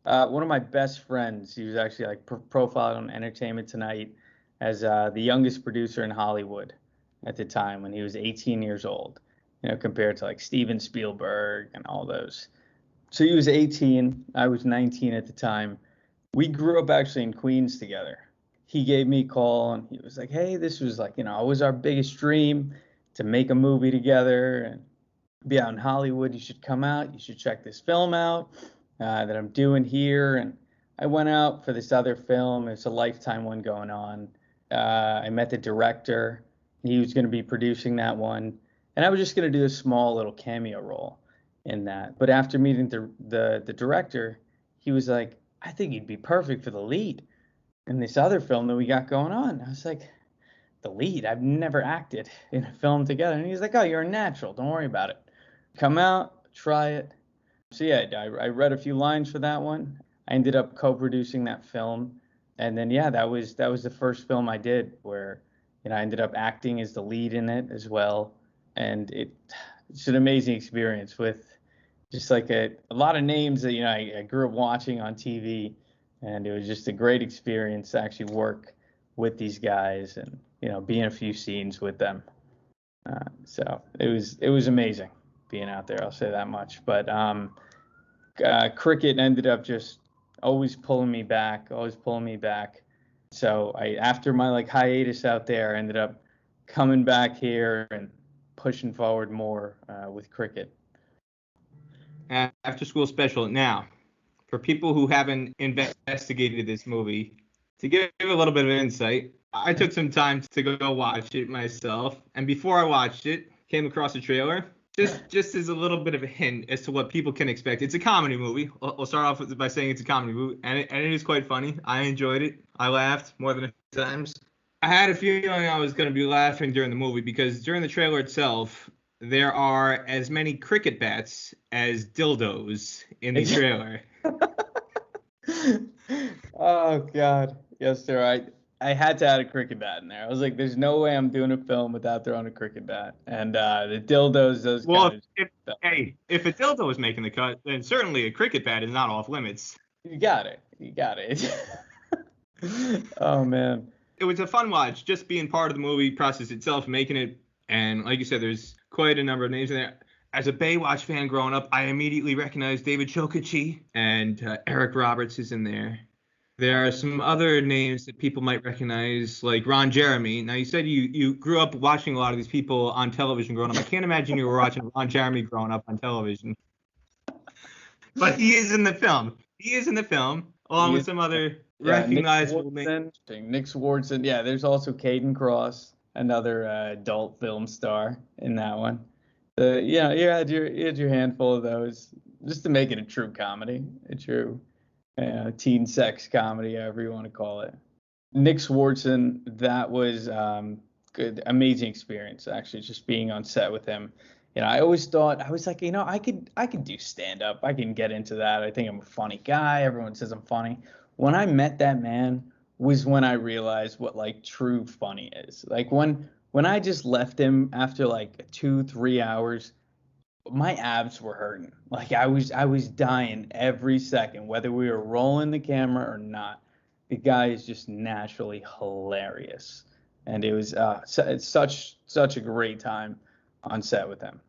One of my best friends, he was actually like profiled on Entertainment Tonight as the youngest producer in Hollywood at the time when he was 18 years old, compared to like Steven Spielberg and all those. So he was 18, I was 19 at the time. We grew up actually in Queens together. He gave me a call and he was like, hey, this was like, always our biggest dream to make a movie together and be out in Hollywood. You should come out. You should check this film out that I'm doing here. And I went out for this other film. It's a Lifetime one going on. I met the director. He was going to be producing that one. And I was just going to do a small little cameo role in that. But after meeting the director, he was like, I think you'd be perfect for the lead in this other film that we got going on. I was like, the lead? I've never acted in a film together. And he's like, oh, you're a natural. Don't worry about it. Come out, try it. So yeah, I read a few lines for that one. I ended up co-producing that film. And then, yeah, that was the first film I did where, I ended up acting as the lead in it as well. And it's an amazing experience with just like a lot of names that, I grew up watching on TV. And it was just a great experience to actually work with these guys and, be in a few scenes with them. So it was amazing being out there. I'll say that much. But cricket ended up just always pulling me back. So after my like hiatus out there, I ended up coming back here and pushing forward more with cricket. After school special. Now, for people who haven't investigated this movie, to give a little bit of insight, I took some time to go watch it myself. And before I watched it, came across a trailer. Just as a little bit of a hint as to what people can expect. It's a comedy movie. We'll start off by saying it's a comedy movie. And it is quite funny. I enjoyed it. I laughed more than a few times. I had a feeling I was going to be laughing during the movie because during the trailer itself, there are as many cricket bats as dildos in the trailer. Oh, God. Yes, sir. I had to add a cricket bat in there. I was like, there's no way I'm doing a film without throwing a cricket bat. And the dildos, those well, kind of if a dildo was making the cut, then certainly a cricket bat is not off limits. You got it. Oh, man. It was a fun watch, just being part of the movie process itself, making it. And like you said, there's quite a number of names in there. As a Baywatch fan growing up, I immediately recognized David Chokachi, and Eric Roberts is in there. There are some other names that people might recognize, like Ron Jeremy. Now, you said you grew up watching a lot of these people on television growing up. I can't imagine you were watching Ron Jeremy growing up on television. But he is in the film. Along with some other recognizable names. Nick Swardson. Yeah, there's also Kayden Kross, another adult film star in that one. You had your handful of those just to make it a true comedy, a true teen sex comedy, however you want to call it. Nick Swardson, that was good, amazing experience actually, just being on set with him. I always thought, I was like, I could do stand up. I can get into that. I think I'm a funny guy. Everyone says I'm funny. When I met that man was when I realized what like true funny is. Like when I just left him after like 2-3 hours, my abs were hurting. Like I was dying every second, whether we were rolling the camera or not. The guy is just naturally hilarious, and it was it's such a great time on set with him.